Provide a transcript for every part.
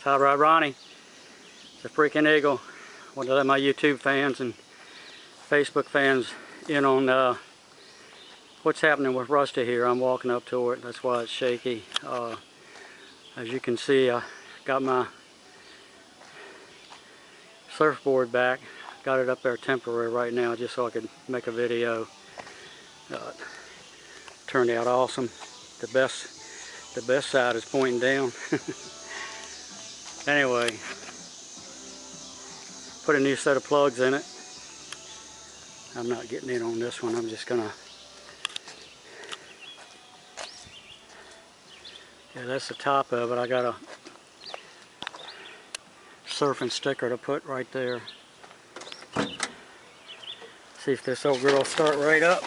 Tie Rod Ronnie, the freaking eagle. Want to let my YouTube fans and Facebook fans in on what's happening with Rusty here. I'm walking up to it, that's why it's shaky. As you can see, I got my surfboard back. Got it up there temporary right now just so I could make a video. Turned out awesome. The best side is pointing down. Anyway, put a new set of plugs in it. I'm not getting in on this one. I'm just gonna, yeah, that's the top of it. I got a surfing sticker to put right there. See if this old girl will start right up.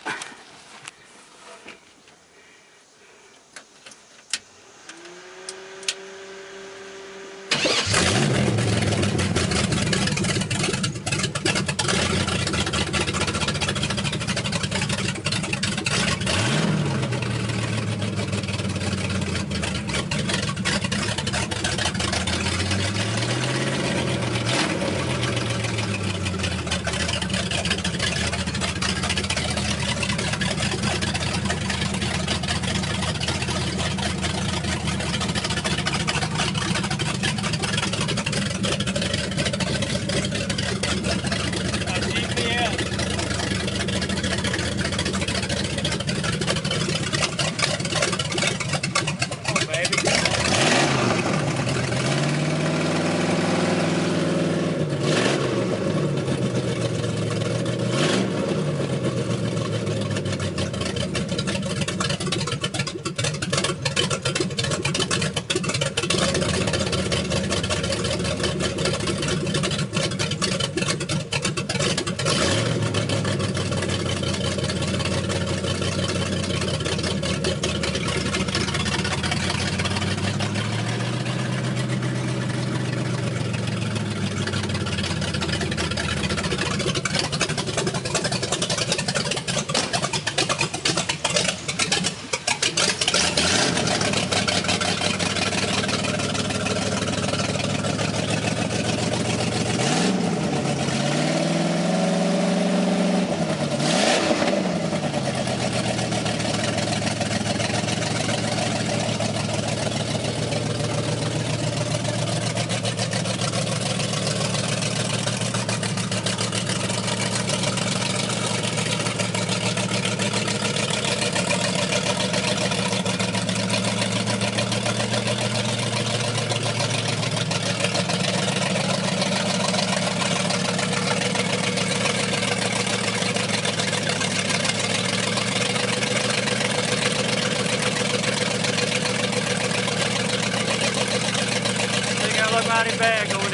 Mighty bag.